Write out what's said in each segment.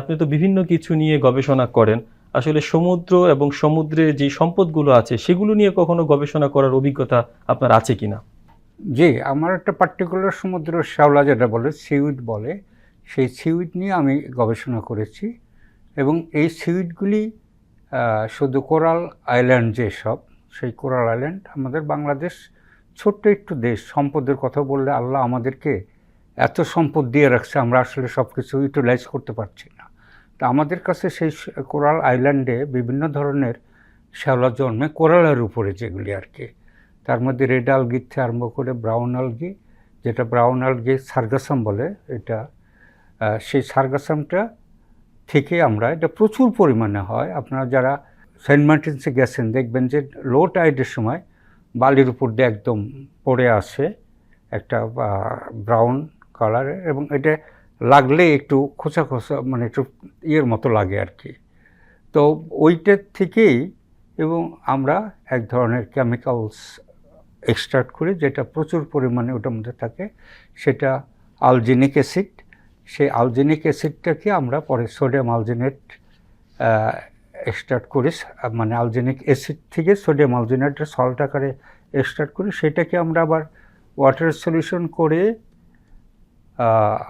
আপনি তো বিভিন্ন কিছু নিয়ে গবেষণা করেন। আসলে সমুদ্র এবং সমুদ্রে যে সম্পদগুলো আছে সেগুলো নিয়ে কখনো গবেষণা করার অভিজ্ঞতা আপনার আছে কিনা? জি, আমার একটা পার্টিকুলার সমুদ্র শ্যাওলা যেটা বলে, সিউইড বলে, সেই সিউইড নিয়ে আমি গবেষণা করেছি এবং এই সিউইডগুলি শুধু কোরাল আইল্যান্ড যেসব, সেই কোরাল আইল্যান্ড আমাদের বাংলাদেশ ছোট্ট একটু দেশ, সম্পদের কথা বললে আল্লাহ আমাদেরকে এত সম্পদ দিয়ে রাখছে, আমরা আসলে সব কিছু ইউটিলাইজ করতে পারছি না। তা আমাদের কাছে সেই কোরাল আইল্যান্ডে বিভিন্ন ধরনের শ্যাওলা জন্মে, কোরালের উপরে যেগুলি আর কি। তার মধ্যে রেড আলগি থেকে আরম্ভ করে ব্রাউন আলগি, যেটা ব্রাউন আলগি সার্গাসাম বলে, এটা সেই সার্গাসামটা থেকে আমরা, এটা প্রচুর পরিমাণে হয়। আপনারা যারা সেন্ট মার্টিনসে গেছেন দেখবেন যে লো টাইডের সময় বালির উপর দিয়ে একদম পড়ে আসে একটা ব্রাউন কালারের, এবং এটা লাগলে একটু খোঁচা খোঁচা, মানে একটু ইয়ের মতো লাগে আর কি। তো ওইটার থেকেই এবং আমরা এক ধরনের কেমিক্যালস এক্সট্রাক্ট করি, যেটা প্রচুর পরিমাণে ওটার মধ্যে থাকে, সেটা আলজিনিক অ্যাসিড। সেই আলজিনিক অ্যাসিডটাকে আমরা পরে সোডিয়াম আলজিনেট এক্সট্রাক্ট করি, মানে আলজিনিক অ্যাসিড থেকে সোডিয়াম আলজিনেটের সল্ট আকারে এক্সট্রাক্ট করি। সেটাকে আমরা আবার ওয়াটার সলিউশন করে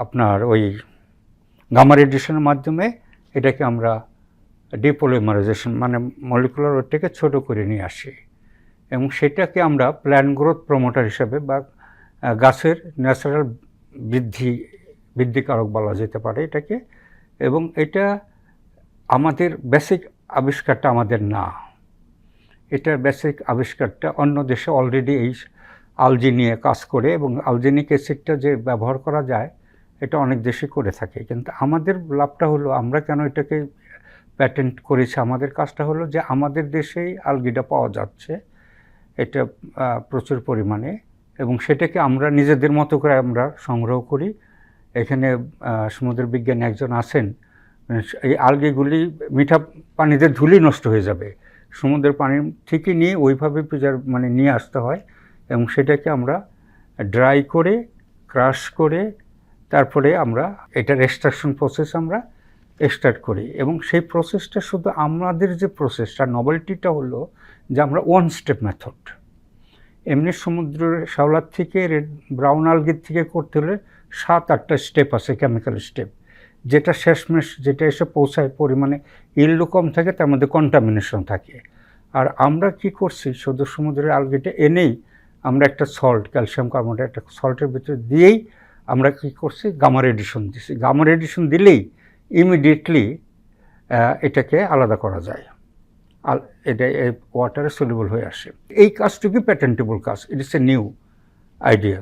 আপনার ওই গামা রেডিয়েশনের মাধ্যমে এটাকে আমরা ডিপলিমারাইজেশন, মানে মলিকুলার ওয়েটটাকে ছোটো করে নিয়ে আসি, এবং সেটাকে আমরা প্ল্যান্ট গ্রোথ প্রমোটার হিসাবে বা গাছের ন্যাচারাল বৃদ্ধিকারক বলা যেতে পারে এটাকে। এবং এটা আমাদের বেসিক আবিষ্কারটা আমাদের না, এটার বেসিক আবিষ্কারটা অন্য দেশে অলরেডি এই আলজি নিয়ে কাজ করে, এবং আলজিনিক অ্যাসিডটা যে ব্যবহার করা যায় এটা অনেক দেশে করে থাকে। কিন্তু আমাদের লাভটা হলো, আমরা কেন এটাকে প্যাটেন্ট করেছি, আমাদের কাজটা হলো যে আমাদের দেশেই আলগিটা পাওয়া যাচ্ছে, এটা প্রচুর পরিমাণে, এবং সেটাকে আমরা নিজেদের মতো করে আমরা সংগ্রহ করি। এখানে সমুদ্র বিজ্ঞানী একজন আছেন, এই আলগিগুলি মিঠা পানিতে ধুলি নষ্ট হয়ে যাবে, সমুদ্রের পানি ঠিকই নিয়ে ওইভাবে মানে নিয়ে আসতে হয়, এবং সেটাকে আমরা ড্রাই করে ক্রাশ করে তারপরে আমরা এটার এক্সট্রাকশন প্রসেস আমরা এক্সট্রাক্ট করি। এবং সেই প্রসেসটা শুধু আমাদের যে প্রসেসটা, নভেলটিটা হলো যে আমরা ওয়ান স্টেপ মেথড। এমনি সমুদ্রের শ্যাওলার থেকে ব্রাউন আলগির থেকে করতে হলে 7-8টা স্টেপ আছে, কেমিক্যাল স্টেপ, যেটা শেষমেশ যেটা এসে পৌঁছায় পরিমাণে ইল্ডও কম থাকে, তার মধ্যে কন্টামিনেশন থাকে। আর আমরা কি করছি, শুধু সমুদ্রের আলগিটা এনেই আমরা একটা সল্ট, ক্যালসিয়াম কার্বনেট একটা সল্টের ভিতরে দিয়েই আমরা কি করছি, গামা রেডিয়েশন দিছি। গামা রেডিয়েশন দিলেই ইমিডিয়েটলি এটাকে আলাদা করা যায়, আর এটা ওয়াটারে সলিউবল হয়ে আসে। এই কাজটুকু প্যাটেন্টেবল কাজ, ইট ইস এ নিউ আইডিয়া।